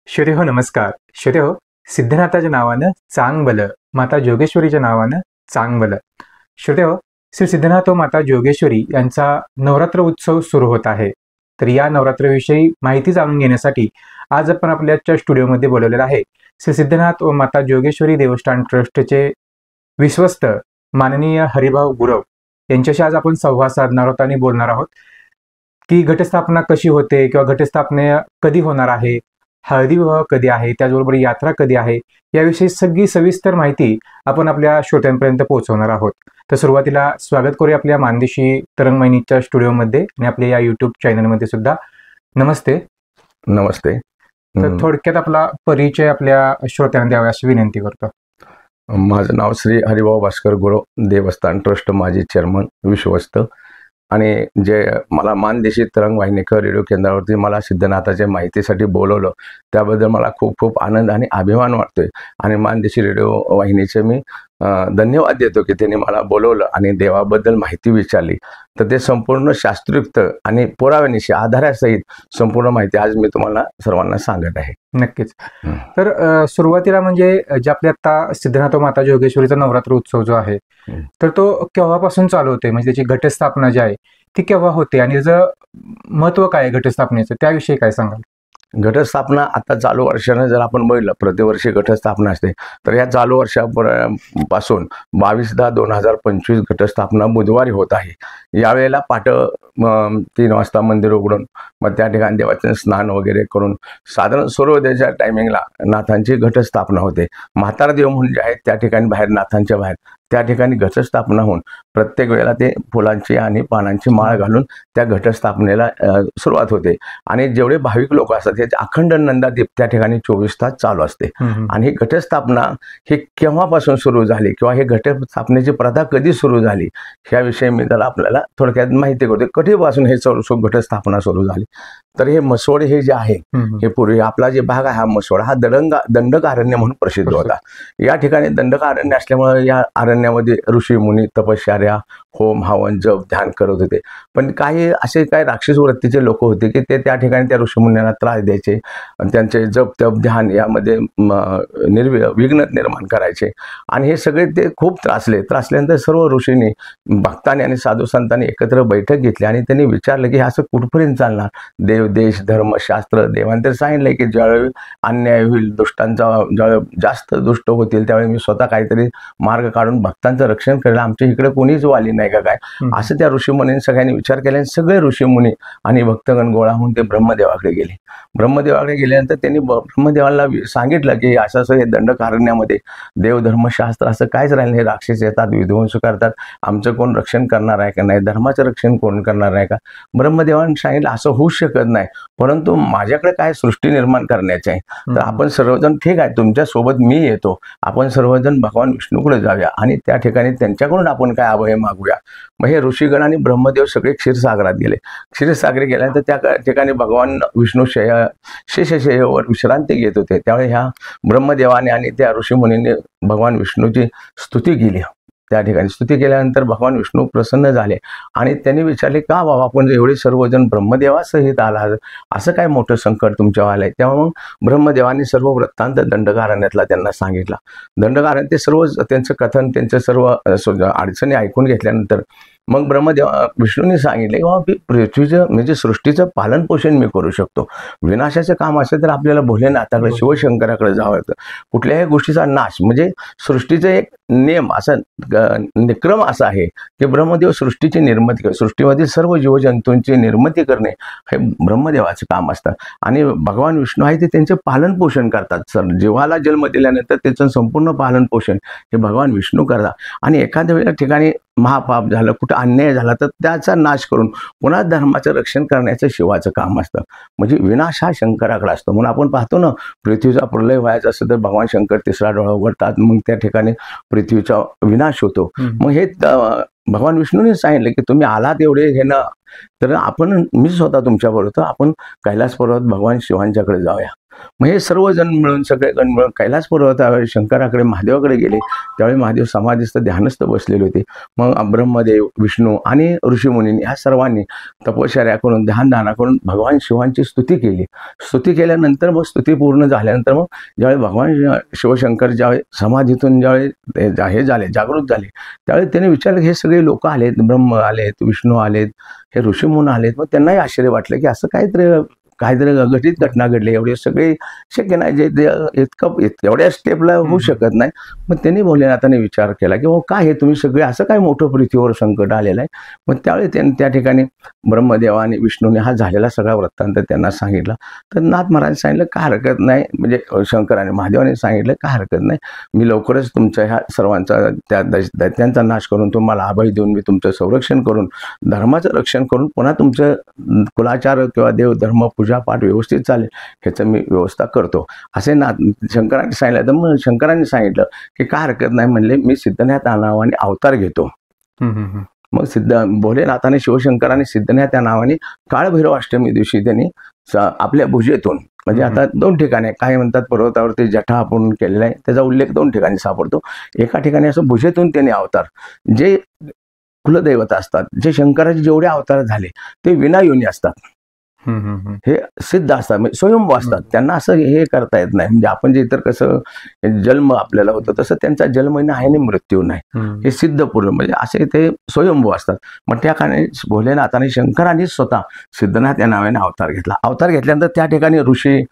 श्रोते हो नमस्कार. श्रोते हो, सिद्धनाथाच्या नावानं चांग भलं, माता जोगेश्वरीच्या नावानं चांग भलं. श्रोते हो, श्री सिद्धनाथ व माता जोगेश्वरी यांचा नवरात्र उत्सव सुरू होत आहे. तर या नवरात्रविषयी माहिती जाणून घेण्यासाठी आज आपण आपल्याच्या स्टुडिओमध्ये बोलवलेलं आहे श्री सिद्धनाथ व माता जोगेश्वरी देवस्थान ट्रस्टचे विश्वस्त माननीय हरिभाऊ गुरव यांच्याशी आज आपण संवाद साधणार आहोत आणि बोलणार आहोत की घटस्थापना कशी होते किंवा घटस्थापना कधी होणार आहे, हळदी विवाह कधी आहे, त्याचबरोबर यात्रा कधी आहे, याविषयी सगळी सविस्तर माहिती आपण आपल्या श्रोत्यांपर्यंत पोहोचवणार आहोत. तर सुरुवातीला स्वागत करूया आपल्या मानदेशी तरंगवाहिनीच्या स्टुडिओमध्ये आणि आपल्या या यूट्यूब चॅनलमध्ये सुद्धा. नमस्ते. नमस्ते. तर थोडक्यात आपला परिचय आपल्या श्रोत्यांना द्यावा अशी विनंती करतो. माझं नाव श्री हरिभाऊ भास्कर गुरव, देवस्थान ट्रस्ट माजी चेअरमन, विश्वस्त. आणि जे मला मानदेशी तरंगवाहिनीकर रेडिओ केंद्रावरती मला सिद्धनाथाच्या माहितीसाठी बोलवलं त्याबद्दल मला खूप खूप आनंद आणि अभिमान वाटतोय. आणि मानदेशी रेडिओ वाहिनीचे मी धन्यवाद देतो की त्यांनी मला बोलवलं आणि देवाबद्दल माहिती विचारली. तर ते संपूर्ण शास्त्रयुक्त आणि पुराव्यानिशी आधारासहित संपूर्ण माहिती आज मी तुम्हाला सर्वांना सांगत आहे. नक्कीच. तर सुरुवातीला म्हणजे जे आपले आता सिद्धनाथ व माता जोगेश्वरीचा नवरात्र उत्सव जो आहे तर तो केव्हापासून चालू होते, म्हणजे त्याची घटस्थापना जी आहे ती केव्हा होते आणि त्याचं महत्व काय आहे घटस्थापनेचं, त्याविषयी काय सांगाल? घटस्थापना आता चालू वर्षानं जर आपण बघितलं, प्रतिवर्षी घटस्थापना असते. तर या चालू वर्षापासून 22/10/2025 घटस्थापना बुधवारी होत आहे. यावेळेला 3 वाजता मंदिर उघडून मग त्या ठिकाणी देवाचे स्नान वगैरे करून साधारण सूर्योदयाच्या टायमिंगला नाथांची घटस्थापना होते. म्हातारा देव म्हणून जे आहेत त्या ठिकाणी बाहेर, नाथांच्या बाहेर त्या ठिकाणी घटस्थापना होऊन प्रत्येक वेळेला ते फुलांची आणि पानांची माळ घालून त्या घटस्थापनेला सुरुवात होते. आणि जेवढे भाविक लोक असतात हे अखंड नंदादीप त्या ठिकाणी 24 तास चालू असते. आणि ही घटस्थापना ही केव्हापासून सुरू झाली किंवा हे घटस्थापनेची प्रथा कधी सुरू झाली ह्याविषयी मी त्याला आपल्याला थोडक्यात माहिती करतो. कधीपासून हे घटस्थापना सुरू झाली. तर हे मसवड हे जे आहे हे पूर्वी आपला जे भाग आहे हा मसवड हा दंडकारण्य म्हणून प्रसिद्ध होता. या ठिकाणी दंडकारण्य असल्यामुळे या अरण्यामध्ये ऋषी मुनी तपश्चर्या, होम हवन, जप, ध्यान करत होते. पण काही असे काही राक्षस वृत्तीचे लोक होते की ते त्या ठिकाणी त्या ऋषीमुनींना त्रास द्यायचे, त्यांचे जप तप ध्यान यामध्ये विघ्न निर्माण करायचे. आणि हे सगळे ते खूप त्रासल्यानंतर सर्व ऋषींनी, भक्तांनी आणि साधू संतांनी एकत्र बैठक घेतली आणि त्यांनी विचारलं की हे असं कुठपर्यंत चालणार. देव, देश, धर्म, शास्त्र, देवांतर सांगितलंय की ज्यावेळी अन्याय होईल, दुष्टांचा ज्यावेळी जास्त दुष्ट होतील त्यावेळी मी स्वतः काहीतरी मार्ग काढून भक्तांचं रक्षण करायला आमच्या इकडे कोणीच वाली नाही का काय, असं त्या ऋषीमुनींनी सगळ्यांनी विचार केला. सगळे ऋषीमुनी आणि भक्तगण गोळा होऊन ते ब्रह्मदेवाकडे गेले. ब्रह्मदेवाकडे गेल्यानंतर त्यांनी ब्रह्मदेवाला सांगितलं की असं असं हे दंडकारण्यामध्ये देव, धर्मशास्त्र असं कायच राहिलं, हे राक्षस येतात, विध्वंस करतात, आमचं कोण रक्षण करणार आहे का नाही, धर्माचं रक्षण कोण करणार आहे का. ब्रह्मदेवाने सांगितलं असं होऊ शकत नाही, परंतु माझ्याकडे काय सृष्टी निर्माण करण्याची आहे. तर आपण सर्वजण ठीक आहे, तुमच्या सोबत मी येतो, आपण सर्वजण भगवान विष्णूकडे जाऊया आणि त्या ठिकाणी त्यांच्याकडून आपण काय अभय मागूया. मग हे ऋषीगण आणि ब्रह्मदेव सगळे क्षीरसागरात गेले. क्षीरसागरी गेल्यानंतर त्या ठिकाणी भगवान विष्णू शेषशय्येवर विश्रांती घेत होते. त्यावेळी ह्या ब्रह्मदेवाने आणि त्या ऋषीमुनींनी भगवान विष्णूची स्तुती केली. त्या ठिकाणी स्तुती केल्यानंतर भगवान विष्णू प्रसन्न झाले आणि त्यांनी विचारले का बाबा आपण एवढे सर्वजण ब्रह्मदेवासहित आला, असं काय मोठं संकट तुमच्यावर आलंय. तेव्हा मग ब्रह्मदेवाने सर्व वृत्तांत दंडकारण्यातला त्यांना सांगितला. दंडकारण्य ते सर्व त्यांचं कथन, त्यांचं सर्व अडचणी ऐकून घेतल्यानंतर मग विष्णूने सांगितले की पृथ्वीचं म्हणजे सृष्टीचं पालन पोषण मी करू शकतो. विनाशाचं काम असेल तर आपल्याला भोलेनाथाकडे, शिवशंकराकडे जावं लागतं. कुठल्याही गोष्टीचा नाश म्हणजे सृष्टीचं एक नियम असा निक्रम असा आहे की ब्रह्मदेव सृष्टीची निर्मिती करतो. सृष्टीमधील सर्व जीवजंतूंची निर्मिती करणे हे ब्रह्मदेवाचं काम असतं आणि भगवान विष्णू आहे ते त्यांचे पालन पोषण करतात. जीवाला जन्म दिल्यानंतर त्याचं संपूर्ण पालन पोषण हे भगवान विष्णू करतात. आणि एखाद्या वेळेला ठिकाणी महापाप झालं, कुठं अन्याय झाला तर त्याचा नाश करून पुन्हा धर्माचं रक्षण करण्याचं शिवाचं काम असतं. म्हणजे विनाश हा शंकराकडे असतो. म्हणून आपण पाहतो ना, पृथ्वीचा प्रलय व्हायचा असेल तर भगवान शंकर तिसरा डोळा उघडतात, मग त्या ठिकाणी पृथ्वीचा विनाश होतो. मग हे भगवान विष्णूने सांगितलं की तुम्ही आलात एवढे हे ना, तर मी स्वतः तुमच्याबरोबर आपण कैलास पर्वत भगवान शिवांच्याकडे जाऊया. मग हे सर्वजण मिळून सगळेजण मिळून कैलास पर्वतावर शंकराकडे महादेवाकडे गेले. त्यावेळी महादेव समाधीस्थ ध्यानस्थ बसलेले होते. मग ब्रह्मदेव, विष्णू आणि ऋषीमुनींनी ह्या सर्वांनी तपश्चर्या करून ध्यानधारणा करून भगवान शिवांची स्तुती केली. स्तुती केल्यानंतर मग स्तुती पूर्ण झाल्यानंतर मग ज्यावेळी भगवान शिवशंकर ज्यावेळी समाधीतून ज्यावेळी हे झाले, जागृत झाले, त्यावेळी त्यांनी विचारलं हे सगळे लोक आलेत, ब्रह्म आलेत, विष्णू आलेत, हे ऋषीमुनी आलेत. मग त्यांनाही आश्चर्य वाटलं की असं काहीतरी घटित घटना घडली, एवढे सगळे शक्य नाही, जे एवढ्या स्टेपला होऊ शकत नाही. मग त्यांनी भोलेनाथाने विचार केला की काय हे तुम्ही सगळे असं काय मोठं पृथ्वीवर संकट आलेलं आहे. मग त्यावेळी त्यांनी त्या ठिकाणी ब्रह्मदेवा आणि विष्णूने हा झालेला सगळा वृत्तांत त्यांना सांगितला. तर नाथ महाराज सांगितलं काय हरकत नाही, म्हणजे शंकर आणि महादेवाने सांगितलं काय हरकत नाही, मी लवकरच तुमच्या ह्या सर्वांचा त्या दैत्यांचा नाश करून तुम्हाला अभय देऊन मी तुमचं संरक्षण करून धर्माचं रक्षण करून पुन्हा तुमचं कुलाचार किंवा देव धर्म पूजापाठ व्यवस्थित चालेल ह्याचं मी व्यवस्था करतो असे शंकरांनी सांगितलं. तर मग शंकरांनी सांगितलं की काय हरकत नाही, म्हणले मी सिद्धनाथ या नावाने अवतार घेतो. मग भोलेनाथाने शिवशंकराने सिद्धनाथ या नावाने काळभैरव अष्टमी दिवशी त्यांनी आपल्या भुजेतून, म्हणजे आता 2 ठिकाणी काय म्हणतात, पर्वतावरती जठा आपण केलेला आहे त्याचा उल्लेख 2 ठिकाणी सापडतो. एका ठिकाणी असं भुजेतून त्यांनी अवतार, जे कुलदैवत असतात, जे शंकराचे जेवढे अवतार झाले ते विनायोनी असतात, हे सिद्ध असतात, म्हणजे स्वयंभू असतात, त्यांना असं हे करता येत नाही. म्हणजे आपण जे इतर कसं जन्म आपल्याला होतं तसं त्यांचा जन्म नाही आणि मृत्यू नाही, हे सिद्ध पूर्ण, म्हणजे असे ते स्वयंभू असतात. मग त्या ठिकाणी भोलेनाथाने शंकरांनी स्वतः सिद्धनाथ या नावाने अवतार घेतला. अवतार घेतल्यानंतर त्या ठिकाणी ऋषी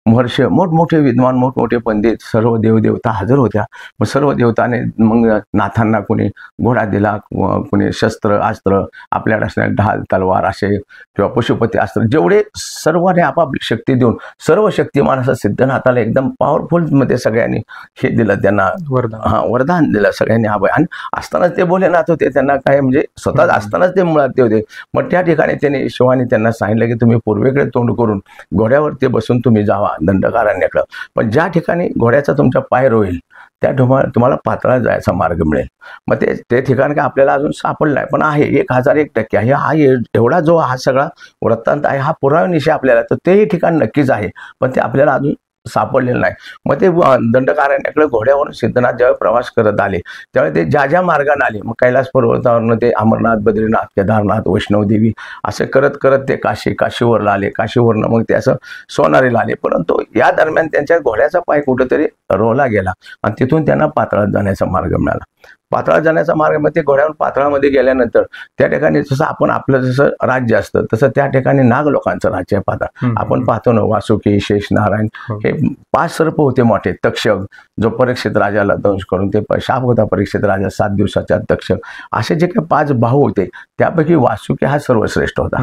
महर्ष, मोठमोठे विद्वान, मोठमोठे पंडित, सर्व देवदेवता हजर होत्या. मग सर्व देवताने मग नाथांना कोणी घोडा दिला, कोणी शस्त्र अस्त्र, आपल्याकडे असणारे ढाल तलवार असे किंवा पशुपती अस्त्र, जेवढे सर्वांनी आपापली शक्ती देऊन सर्व शक्तिमान असं सिद्धनाथाला एकदम पॉवरफुल मध्ये सगळ्यांनी हे दिलं, त्यांना वरदान दिलं सगळ्यांनी अभय. आणि असतानाच ते भोलेनाथ होते, त्यांना काय म्हणजे स्वतःच असतानाच ते मुळात ते होते. मग त्या ठिकाणी त्यांनी शिवानी त्यांना सांगितलं की तुम्ही पूर्वेकडे तोंड करून घोड्यावरती बसून तुम्ही जावा दंडकारण्याकडं, पण ज्या ठिकाणी घोड्याचा तुमचा पाय रोईल त्या तुम्हाला पाताळात जायचा मार्ग मिळेल. मग ते ठिकाण काय आपल्याला अजून सापडलं आहे, पण आहे 1001% आहे. हा एवढा जो हा सगळा वृत्तांत आहे हा पुराव्यानिशी आपल्याला, तर तेही ठिकाण नक्कीच आहे, पण ते आपल्याला अजून सापडलेलं नाही. मग ते दंडकारण्याकडे घोड्यावरून सिद्धनाथ ज्यावेळी प्रवास करत आले त्यावेळी ते ज्या मार्गाने आले, मग कैलास पर्वतावरनं ते अमरनाथ, बद्रीनाथ, केदारनाथ, वैष्णवदेवी असे करत करत ते काशीवरला आले. काशीवरनं मग ते असं सोनारीला आले. परंतु या दरम्यान त्यांच्या घोड्याचा पाय कुठेतरी रोवला गेला आणि तिथून त्यांना पाताळात जाण्याचा मार्ग मिळाला. पाताळात जाण्याचा मार्ग, मग ते घोड्यावर पाताळामध्ये गेल्यानंतर त्या ठिकाणी जसं आपण आपलं जसं राज्य असतं तसं त्या ठिकाणी नाग लोकांचं राज्य आहे पाताळ. आपण पाहतो ना, वासुकी, शेषनारायण हे 5 सर्प होते मोठे. तक्षक जो परीक्षित राजाला दंश करून ते शाप होता परीक्षित राजा 7 दिवसाच्या तक्षक, असे जे काही 5 भाऊ होते त्यापैकी वासुकी हा सर्वश्रेष्ठ होता.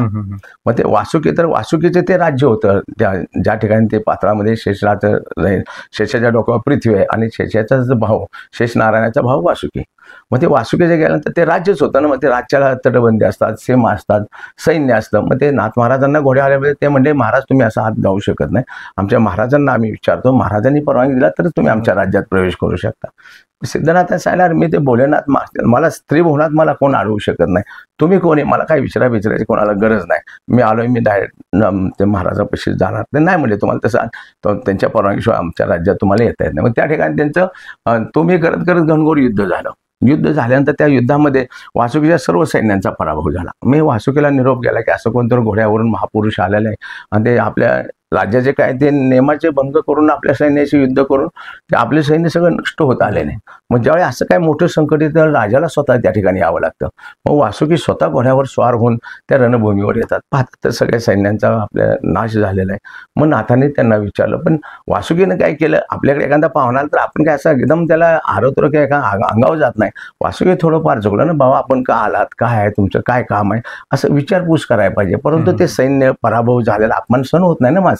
मग ते वासुकीचे ते राज्य होतं ज्या ठिकाणी ते पाताळामध्ये शेषाच्या डोक्यावर पृथ्वी आहे आणि शेषाचा भाऊ शेषनारायणाचा भाऊ वासुकी. मग ते वासुकीचे गेल्यानंतर ते राज्यच होतं ना. मग ते राज्याला तटबंदी असतात, सीमा असतात, सैन्य असतं. मग ते नाथ महाराजांना घोड्या आल्यामध्ये ते म्हणले महाराज तुम्ही असा हात जाऊ शकत नाही, आमच्या महाराजांना आम्ही विचारतो, महाराजांनी परवानगी दिला तर तुम्ही आमच्या राज्यात प्रवेश करू शकता. सिद्धनाथ सांगणार मी ते भोलेनाथ, मला स्त्री भुवनात मला कोण अडवू शकत नाही, तुम्ही कोणी, मला काही विचारायची कोणाला गरज नाही, मी आलोय, मी डायरेक्ट ते महाराजापाशी जाणार. ते नाही म्हणजे तुम्हाला तसं त्यांच्या परवानगीशिवाय आमच्या राज्यात तुम्हाला येता येत नाही. मग त्या ठिकाणी त्यांचं तुम्ही करत करत घनघोर युद्ध झालं. युद्ध झाल्यानंतर त्या युद्धामध्ये वासुकीच्या सर्व सैन्यांचा पराभव झाला. मी वासुकीला निरोप गेला की असं कोणतरी घोड्यावरून महापुरुष आलेला आहे आणि ते आपल्या राज्याचे काय ते नियमाचे भंग करून आपल्या सैन्याशी युद्ध करून ते आपले सैन्य सगळं नष्ट होत आलेले. मग ज्यावेळी असं काय मोठं संकट येतं राजाला स्वतः त्या ठिकाणी यावं लागतं. मग वासुकी स्वतः घोड्यावर स्वार होऊन त्या रणभूमीवर येतात. पाहतात तर सगळ्या सैन्यांचा आपल्या नाश झालेला आहे. मग नाथाने त्यांना विचारलं, पण वासुकीनं काय केलं, आपल्याकडे एखादा पाहुणा तर आपण काय असं एकदम त्याला आरोत्र काय का अंगावर जात नाही. वासुकी थोडंफार झोगलं ना, बाबा आपण का आलात, काय आहे तुमचं, काय काम आहे, असं विचारपूस करायला पाहिजे. परंतु ते सैन्य पराभव झालेला अपमान सहन होत नाही ना माणसाला.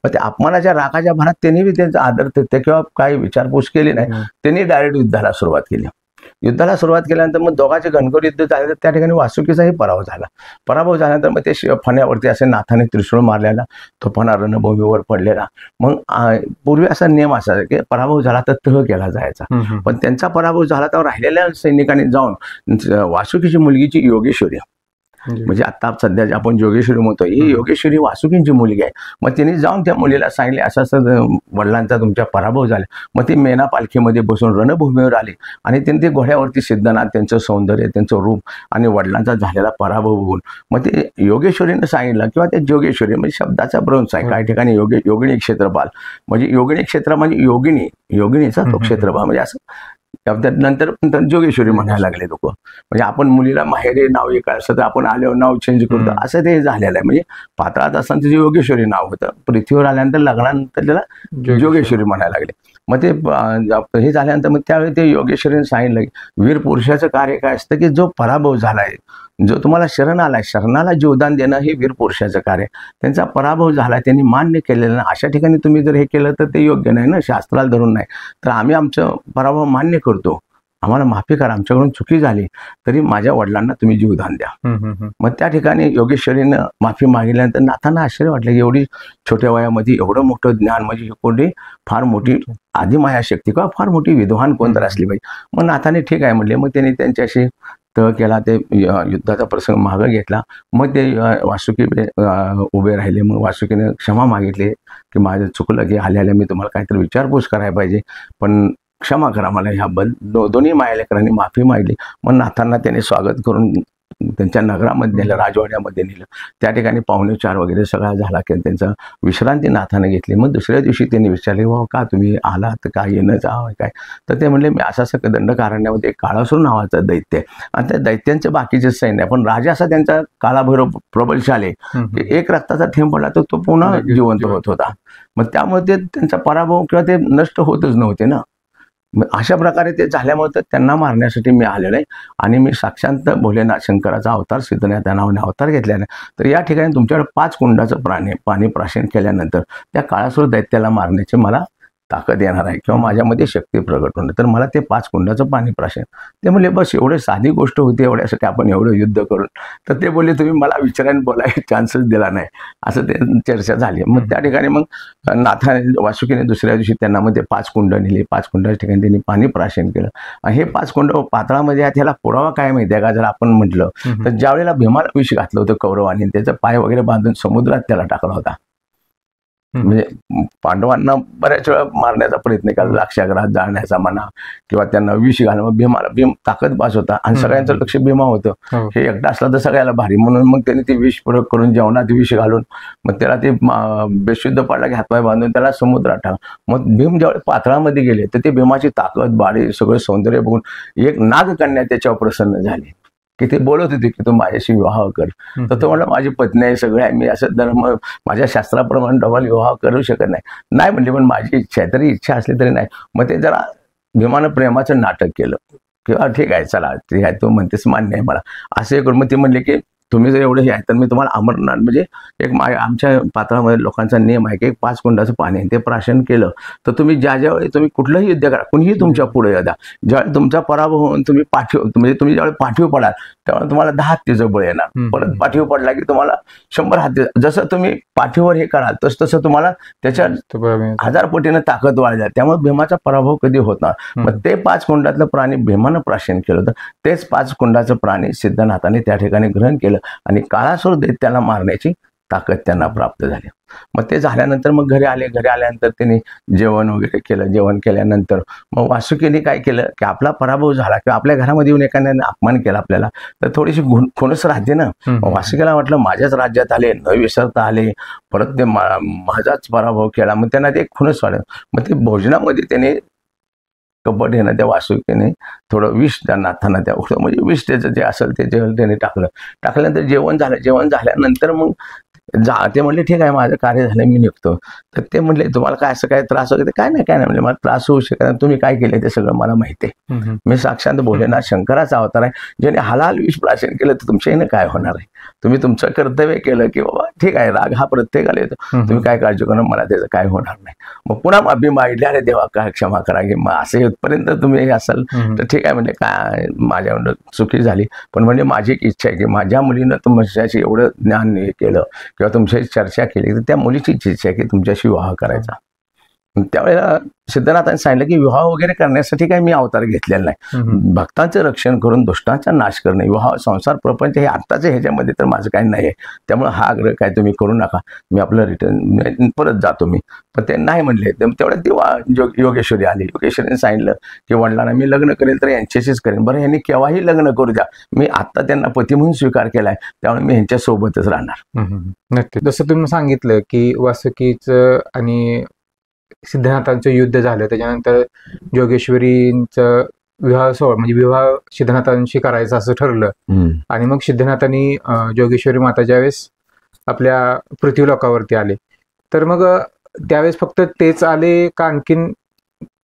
मग त्या अपमानाच्या रागाच्या भरात त्यांनी त्यांचा आदर ते किंवा काही विचारपूस केली नाही, त्यांनी डायरेक्ट युद्धाला सुरुवात केली. युद्धाला सुरुवात केल्यानंतर मग दोघांचे घनघोर युद्ध झाले तर त्या ठिकाणी वासुकीचाही पराभव झाला. पराभव झाल्यानंतर मग ते फण्यावरती असे नाथाने त्रिशूळ मारलेला, तो फणा रणभूमीवर पडलेला. मग पूर्वी असा नियम असायचा की पराभव झाला तर तह केला जायचा. पण त्यांचा पराभव झाला तर राहिलेल्या सैनिकांनी जाऊन वासुकीची मुलगीची योगेश्वरी म्हणजे आता सध्या जे आपण योगेश्वरी म्हणतो ही योगेश्वरी वासुकींची मुलगी आहे. मग तिने जाऊन त्या मुलीला सांगितले असं असं वडिलांचा तुमच्या पराभव झाला. मग ती मेना पालखीमध्ये बसून रणभूमीवर आली आणि त्यांनी ते घोड्यावरती सिद्धनाथ त्यांचं सौंदर्य त्यांचं रूप आणि वडिलांचा झालेला पराभव होऊन मग ते योगेश्वरीनं सांगितलं किंवा ते जोगेश्वरी म्हणजे शब्दाचा भ्रंश आहे. काही ठिकाणी योगिनी क्षेत्रपाल म्हणजे योगिनी क्षेत्र म्हणजे योगिनीचा तो क्षेत्रपाल म्हणजे असं नंतर जोगेश्वरी म्हणायला लागले लोक. म्हणजे आपण मुलीला माहेरे नाव एक असं तर आपण आल्यावर नाव चेंज करतो असं ते झालेलं आहे. म्हणजे पाताळात असताना जे योगेश्वरी नाव होतं पृथ्वीवर आल्यानंतर लग्नानंतर त्याला जोगेश्वरी म्हणायला लागले. मग ते हे झाल्यानंतर मग त्यावेळी ते योगेश्वरीने सांगितलं की वीर पुरुषाचं कार्य काय असतं की जो पराभव झालाय जो तुम्हाला शरण आलाय शरणाला जीवदान देणं हे वीर पुरुषाचं कार्य. त्यांचा पराभव झाला त्यांनी मान्य केलेलं ना अशा ठिकाणी तुम्ही जर हे केलं तर ते योग्य नाही ना शास्त्राला धरून नाही. तर आम्ही आमचं पराभव मान्य करतो आम्हाला माफी करा आमच्याकडून चुकी झाली तरी माझ्या वडिलांना तुम्ही जीवदान द्या. मग त्या ठिकाणी योगेश्वरीनं माफी मागितल्यानंतर नाथांना आश्चर्य वाटलं की एवढी छोट्या वयामध्ये एवढं मोठं ज्ञान म्हणजे कोणी फार मोठी आदिमाया शक्ती किंवा फार मोठी विद्वान कोणतर असली पाहिजे. मग नाथाने ठीक आहे म्हणले. मग त्यांनी त्यांच्याशी तह केला ते युद्धाचा प्रसंग मागं घेतला. मग ते वासुकी उभे राहिले. मग वासुकीने क्षमा मागितली की माझं चुकलं की आल्या मी तुम्हाला काहीतरी विचारपूस करायला पाहिजे पण क्षमा करा मला ह्याबद्दल. दोन्ही मायलेकरांनी माफी मागितली. मग नाथांना त्याने स्वागत करून त्यांच्या नगरामध्ये नेलं राजवाड्यामध्ये नेलं. त्या ठिकाणी पाहुणेचार वगैरे सगळा झाला की त्यांचा विश्रांती नाथाने घेतली. मग दुसऱ्या दिवशी त्यांनी विचारले वा का तुम्ही आलात का येणं जावं काय. तर ते म्हणले मी असं दंडकारण्यामध्ये एक काळासूर नावाचं दैत्य आणि त्या दैत्यांचे बाकीचे सैन्य पण राजा असा त्यांचा काळाभैरव प्रबलशाली की एक रक्ताचा थेंब पडला तर तो पुन्हा जिवंत होत होता. मग त्यामुळे ते त्यांचा पराभव किंवा ते नष्ट होतच नव्हते ना. अशा प्रकारे ते झाल्यामुळे तर त्यांना मारण्यासाठी मी आलेलो आहे आणि मी साक्षात भोलेनाथ शंकराचा अवतार सिद्धनाथ त्या नावाने अवतार घेतल्याने तर या ठिकाणी तुमच्याकडे 5 कुंडाचं पाणी प्राशन केल्यानंतर त्या काळासूर दैत्याला मारण्याची मला ताकद येणार आहे किंवा माझ्यामध्ये शक्ती प्रगट होणार तर मला ते 5 कुंडाचं पाणी प्राशन. ते म्हणले बस एवढे साधी गोष्ट होती एवढ्यासाठी आपण एवढं युद्ध करून. तर ते बोलले तुम्ही मला विचारायला बोलायला चान्सच दिला नाही असं ते चर्चा झाली. मग त्या ठिकाणी मग नाथाने वासुकीने दुसऱ्या दिवशी त्यांना मध्ये 5 कुंड नेली. 5 कुंडाच्या ठिकाणी त्यांनी पाणी प्राशन केलं. हे 5 कुंड पाताळामध्ये आहेत. ह्याला पुरावा काय माहिती आहे का जर आपण म्हटलं तर ज्यावेळेला भीमाला विष घातलं होतं कौरवाने त्याचा पाय वगैरे बांधून समुद्रात त्याला टाकला होता. म्हणजे पांडवांना बऱ्याच वेळा मारण्याचा प्रयत्न केला लाक्षागृहात जाळण्याचा म्हणा किंवा त्यांना विष घालणं. मग भीम ताकद बास होता आणि सगळ्यांचं लक्ष भीमा होतं. हे एकटा असला तर सगळ्याला भारी म्हणून मग त्यांनी ते विष प्रयोग करून जेवणात विष घालून मग त्याला ते बेशुद्ध पडला की हातपाय बांधून त्याला समुद्रात टाकला. मग भीम ज्यावेळी पाताळामध्ये गेले तर ते भीमाची ताकद बाळी सगळं सौंदर्य बघून एक नागकन्या त्याच्यावर प्रसन्न झाली की ते बोलत होते की तू माझ्याशी विवाह कर. तर तो म्हणला माझी पत्नी आहे सगळं आहे मी असं धर्म माझ्या शास्त्राप्रमाणे डबल विवाह करू शकत नाही म्हणले पण माझी इच्छा आहे तरी इच्छा असली तरी नाही. मग ते जरा भीमानं प्रेमाचं नाटक केलं किंवा ठीक आहे चला ठीक आहे तू म्हणतेस मान्य आहे मला असं करून. मग ते म्हणले की तुम्ही जर एवढं हे आहे तर मी तुम्हाला अमरनाथ म्हणजे एक आमच्या पात्रामध्ये लोकांचा नियम आहे की 5 कुंडाचं पाणी ते प्राशन केलं तर तुम्ही ज्यावेळी तुम्ही कुठलंही युद्ध करा कुणीही तुमच्या पुढे येता ज्यावेळी तुमचा पराभव होऊन तुम्ही म्हणजे तुम्ही ज्यावेळी पाठीव पडाल त्यावेळी तुम्हाला 10 हत्तीचं बळ येणार. परत पाठीव पडला की तुम्हाला 100 हत्ती जसं तुम्ही पाठीवर हे कराल तसं तुम्हाला त्याच्या 1000 पटीनं ताकद वाढली. त्यामुळे भीमाचा पराभव कधी होत नाही. मग ते 5 कुंडातलं प्राणी भीमानं प्राशन केलं होतं. तेच 5 कुंडाचं प्राणी सिद्धनाथाने त्या ठिकाणी ग्रहण केलं आणि काळासूर दैत्याला मारण्याची ताकद त्यांना प्राप्त झाली. मग ते झाल्यानंतर मग घरी आल्यानंतर त्यांनी जेवण वगैरे केलं. जेवण केल्यानंतर मग वासुकीने काय केलं की आपला पराभव झाला किंवा आपल्या घरामध्ये येऊन एखाद्याने अपमान केला आपल्याला तर थोडीशी खुणस राहते ना. वासुकीला वाटलं माझ्याच राज्यात आले न विसरता आले परत ते माझाच पराभव केला. मग त्यांना ते खुणस वाटलं. मग ते भोजनामध्ये त्याने कपट येणं त्या वासुकीने थोडं विष त्या नाथांना त्या म्हणजे विष त्याचं जे असेल ते त्याने टाकल्यानंतर जेवण झाल्यानंतर मग ते म्हणले ठीक आहे माझं कार्य झालं मी निघतो. तर ते म्हणले तुम्हाला काय असं काय त्रास वगैरे काय नाही म्हणजे मला त्रास होऊ शकत नाही तुम्ही काय केलं ते सगळं मला माहिती आहे. मी साक्षात भोलेनाथ शंकराचा अवतार आहे ज्याने हलाल विष प्राशन केलं तर तुमच्या येणं काय होणार आहे. तुम्ही तुमचं कर्तव्य केलं की बाबा ठीक आहे राग हा प्रत्येकाला येतो तुम्ही काय काळजी करा मला त्याचं काय होणार नाही. मग पुन्हा माफी मागितली अरे देवा काय क्षमा करा की मग असे इथपर्यंत तुम्ही असाल तर ठीक आहे म्हणजे काय माझ्याकडून चुकी झाली पण म्हणजे माझी एक इच्छा आहे की माझ्या मुलीनं तुमच्याशी एवढं ज्ञान केलं किंवा तुमच्याशी चर्चा केली तर त्या मुलीची इच्छा आहे की तुमच्याशी विवाह करायचा. त्यावेळेला सिद्धनाथांनी सांगितलं की विवाह वगैरे करण्यासाठी काही मी अवतार घेतलेला नाही, भक्तांचं रक्षण करून दुष्टांचा नाश करणे, विवाह संसार प्रपंच हे आत्ताचे ह्याच्यामध्ये तर माझं काही नाही आहे, त्यामुळे हा आग्रह काय तुम्ही करू नका, मी आपलं रिटर्न परत जातो मी. पण ते नाही म्हणले. तेवढ्यात तेव्हा योगेश्वरी आली. योगेश्वरीने सांगितलं की वडिलांना मी लग्न करेल तर यांच्याशीच करेन, बरं यांनी केव्हाही लग्न करू द्या, मी आत्ता त्यांना पती म्हणून स्वीकार केलाय, त्यामुळे मी ह्यांच्या सोबतच राहणार. नक्की. जसं तुम्ही सांगितलं की वासुकीचं आणि सिद्धनाथांचं युद्ध झालं, त्याच्यानंतर योगेश्वरींचं विवाह सोहळा म्हणजे विवाह सिद्धनाथांशी करायचं असं ठरलं. आणि मग सिद्धनाथांनी योगेश्वरी माता ज्यावेळेस आपल्या पृथ्वीलोकावरती आले, तर मग त्यावेळेस फक्त तेच आले का आणखीन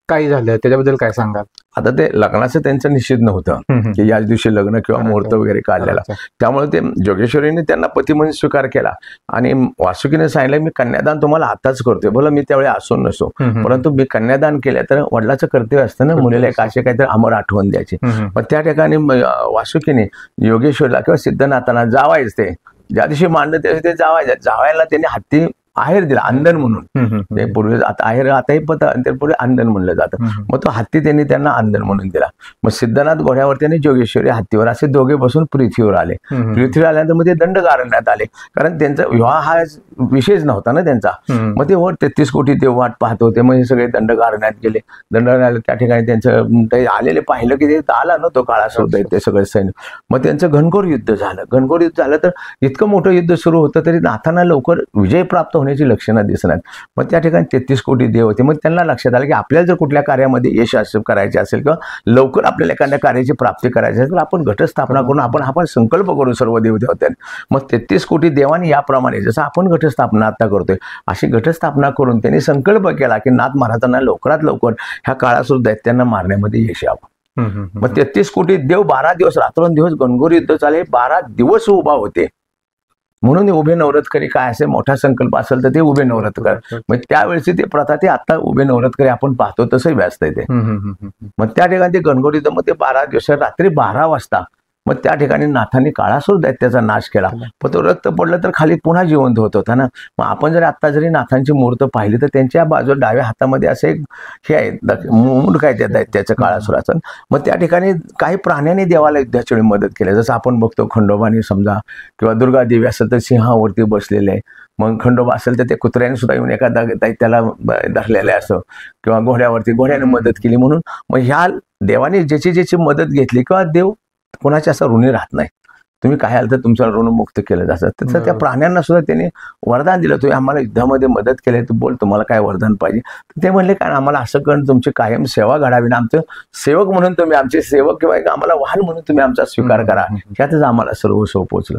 काही झालं, त्याच्याबद्दल काय सांगाल? आता ते लग्नाचं त्यांचं निश्चित नव्हतं की याच दिवशी लग्न किंवा मुहूर्त वगैरे काढलेला, त्यामुळे ते योगेश्वरीने त्यांना पती म्हणून स्वीकार केला. आणि वासुकीने सांगितलं मी कन्यादान तुम्हाला आताच करतोय, बोला मी त्यावेळी असो नसो, परंतु मी कन्यादान केलं तर वडिलाचं कर्तव्य असतं ना मुलीला एक असे काहीतरी अमर आठवण द्यायची. पण त्या ठिकाणी वासुकीने योगेश्वरीला किंवा सिद्धनाथांना जावायच ते ज्या दिवशी मांडलं त्या ते जावायला त्यांनी हत्ती आहेर दिला, अंधन म्हणून. ते पूर्वी आता आहेर आताही पता पूर्वी अंधन म्हणलं जातं. मग तो हत्ती त्यांनी त्यांना अंधन म्हणून दिला. मग सिद्धनाथ घोड्यावरती आणि जोगेश्वरी हत्तीवर असे दोघे बसून पृथ्वीवर आले. पृथ्वीवर आल्यानंतर मग ते दंड गारण्यात आले, कारण त्यांचा विवाह हा विशेष नव्हता ना त्यांचा. मग ते 33 कोटी ते वाट पाहत होते, मग हे सगळे दंड गारण्यात गेले. दंड गारण्यात त्या ठिकाणी त्यांचं ते आलेले पाहिलं की ते आला ना तो काळासुद्धा ते सगळे सैन्य. मग त्यांचं घनघोर युद्ध झालं. घनघोर युद्ध झालं तर इतकं मोठं युद्ध सुरू होतं तरी नाथांना लवकर विजय प्राप्त होण्याची लक्षणं दिसणार. मग त्या ठिकाणी 33 कोटी देव होते. मग त्यांना लक्षात आलं की आपल्याला जर कुठल्या कार्यामध्ये यश करायचे असेल किंवा लवकर आपल्याला एखाद्या कार्याची प्राप्ती करायची असेल तर आपण घटस्थापना करून आपण संकल्प करू सर्व देवदेवत्यांनी. मग 33 कोटी देवांनी याप्रमाणे जसं आपण घटस्थापना आता करतोय अशी घटस्थापना करून त्यांनी संकल्प केला की नाथ महाराजांना लवकरात लवकर ह्या काळासुद्धा दैत्यांना मारण्यामध्ये यश यावं. मग 33 कोटी देव 12 दिवस रात्रंदिवस घनघोर युद्ध चाले, 12 दिवस उभा होते. म्हणून उभे नवरतकरी काय असे मोठा संकल्प असेल तर ते उभे नवरतकर. मग त्यावेळेची ती प्रथा ते आता उभे नवरतकरी आपण पाहतो तसंही व्यस्त आहे ते. मग त्या ठिकाणी ते घनघोर युद्ध मग ते 12 दिवस रात्री 12 वाजता मग त्या ठिकाणी नाथांनी काळासूर दैत्याचा नाश केला. पण तो रक्त पडलं तर खाली पुन्हा जिवंत होत होता ना. मग आपण जर आता जरी नाथांची मूर्त पाहिली तर त्यांच्या बाजूला डाव्या हातामध्ये असे हे आहे मुंड काय त्या दैत्याचं काळासुराचं. मग त्या ठिकाणी काही प्राण्यांनी देवाला युद्धाच्या वेळी मदत केली. जसं आपण बघतो खंडोबानी समजा किंवा दुर्गा देवी असेल तर सिंहावरती बसलेले आहे. मग खंडोबा असेल तर ते कुत्र्याने सुद्धा येऊन एका दैत्याला धरलेलं आहे असं, किंवा घोड्याने मदत केली. म्हणून मग ह्या देवाने ज्याची मदत घेतली किंवा देव कोणाच्या असं ऋणी राहत नाही. तुम्ही काय आलं तर तुमचं ऋणमुक्त केलं जातं. तसं त्या प्राण्यांना सुद्धा त्यांनी वरदान दिलं, तुम्ही आम्हाला युद्धामध्ये मदत केली तर बोल तुम्हाला काय वरदान पाहिजे. ते म्हणले काय आम्हाला असं करून तुमची कायम सेवा घडावी ना, आमचं सेवक म्हणून तुम्ही आमचे सेवक किंवा आम्हाला वाहन म्हणून तुम्ही आमचा स्वीकार करा. ह्यातच आम्हाला सर्वस्व पोचलं.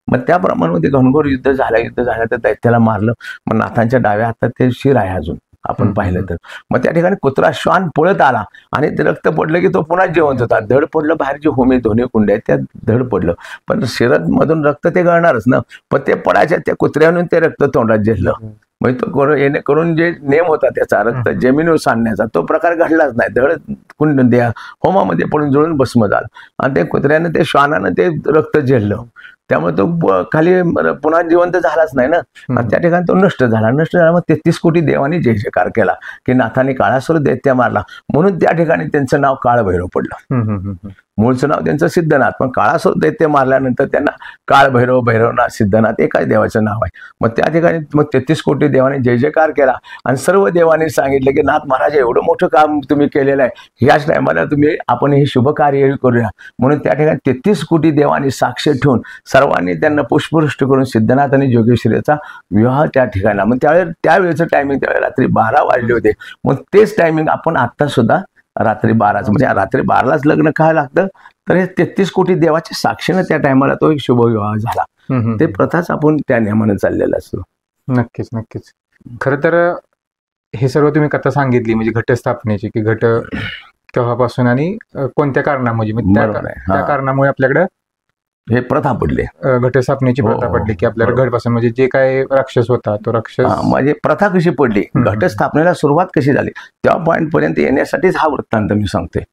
मग त्याप्रमाणे ते घनघोर युद्ध झालं तर दैत्याला मारलं. मग नाथांच्या डाव्या हातात ते शिर आहे अजून आपण पाहिलं तर. मग त्या ठिकाणी कुत्रा श्वान पळत आला आणि ते रक्त पडलं की तो पुन्हा जिवंत होता. धड पडलं बाहेर जे होमे दोन्ही कुंड्या आहेत त्या धड पडलं, पण शिरत मधून रक्त ते गळणारच ना. पण ते पडायच्या त्या कुत्र्यावरून ते रक्त तोंडात झेललं. म्हणजे तो येणे करून जे नेम होता त्याचा रक्त जमिनीवर सांडण्याचा तो प्रकार घडलाच नाही. धड कुंड द्या होमामध्ये पडून जुळून भस्म झालं आणि ते कुत्र्यानं ते श्वानानं ते रक्त झेललं. त्यामुळे तो खाली पुन्हा जिवंत झालाच नाही ना. आणि त्या ठिकाणी तो नष्ट झाला. मग 33 कोटी देवांनी जय जयकार केला की नाथांनी काळासूर दैत्य मारला. म्हणून त्या ठिकाणी त्यांचं नाव काळभैरव पडलं. मूळचं नाव त्यांचं सिद्धनाथ, पण काळासूर दैत्य मारल्यानंतर त्यांना काळभैरव, भैरवनाथ, सिद्धनाथ एकाच देवाचं नाव आहे. मग त्या ठिकाणी मग 33 कोटी देवांनी जय जयकार केला आणि सर्व देवांनी सांगितलं की नाथ महाराज एवढं मोठं काम तुम्ही केलेलं आहे, ह्याच टायमाला आपण हे शुभ कार्य करूया. म्हणून त्या ठिकाणी 33 कोटी देवांनी साक्ष ठेवून सर्वांनी त्यांना पुष्पवृष्टी करून सिद्धनाथ आणि जोगेश्वरीचा विवाह त्या ठिकाणी. मग त्यावेळेचं टायमिंग त्यावेळेला रात्री 12 वाजले होते. मग तेच टायमिंग आपण आता सुद्धा रात्री 12 म्हणजे रात्री 12लाच लग्न काय लागतं तर हे 33 कोटी देवाच्या साक्षीने त्या टायमाला तो एक शुभविवाह झाला. ते प्रथाच आपण त्या नियमाने चाललेला असतो. नक्कीच. खरं तर हे सर्व तुम्ही कथा सांगितली म्हणजे घटस्थापनेची की घट केव्हापासून आणि कोणत्या कारणामुळे त्या कारणामुळे आपल्याकडे हे प्रथा पडली, घटस्थापनेची प्रथा पडली की आपल्याला घटपासून म्हणजे जे काय राक्षस होता तो राक्षस म्हणजे प्रथा कशी पडली, घटस्थापनेला सुरुवात कशी झाली त्या पॉइंट पर्यंत येण्यासाठीच हा वृत्तांत मी सांगते.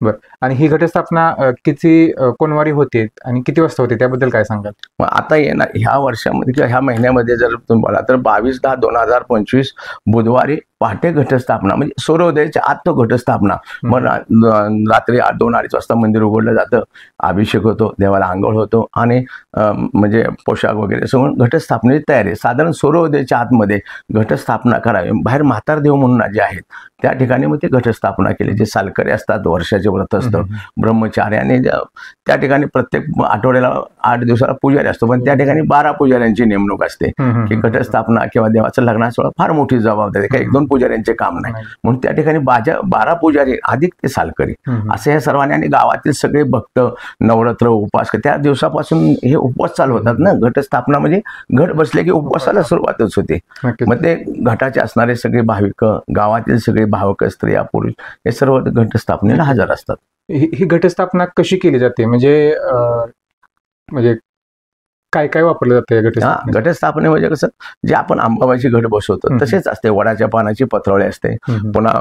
बर. आणि ही घटस्थापना किती कोणवारी होते आणि किती वाजता होते त्याबद्दल काय सांगाल? मग आता येणार ह्या वर्षामध्ये किंवा ह्या महिन्यामध्ये जर तुम्ही बोला तर 22/10/2025 बुधवारी पहाटे घटस्थापना म्हणजे सूर्योदयाच्या आत तो घटस्थापना. मग रात्री 2-2:30 वाजता मंदिर उघडलं जातं, अभिषेक होतो, देवाला आंघोळ होतो आणि म्हणजे पोशाख वगैरे सगळं घटस्थापनेची तयारी. साधारण सूर्योदयाच्या आतमध्ये घटस्थापना करावी. बाहेर म्हातार देव म्हणून जे आहेत त्या ठिकाणी मग ते घटस्थापना केली. जे सालकरी असतात, वर्षाचे व्रत असतं, ब्रह्मचारी, आणि त्या ठिकाणी प्रत्येक आठवड्याला 8 दिवसाला पुजारी असतो, पण त्या ठिकाणी 12 पुजाऱ्यांची नेमणूक असते की घटस्थापना किंवा देवाचं लग्नाचं फार मोठी जबाबदारी, काही 1-2 पुजाऱ्यांचे काम नाही, म्हणून त्या ठिकाणी 12 पुजारी अधिक ते सालकरी असे या सर्वांनी. आणि गावातील सगळे भक्त नवरात्र उपवास, त्या दिवसापासून हे उपवास चालू होतात ना. घटस्थापना म्हणजे घट बसले की उपवासाला सुरुवातच होते. मग ते घटाचे असणारे सगळे भाविक, गावातील सगळे भावक, स्त्रिया, पुरुष हे सर्व घटस्थापनेला हजर असतात. ही घटस्थापना कशी केली जाते, म्हणजे काय काय वापरलं जातं घटस्थापने? म्हणजे कसं, जे आपण अंबाबाईची घट बसवतो तसेच असते. वडाच्या पानाची पत्रावळी असते, पुन्हा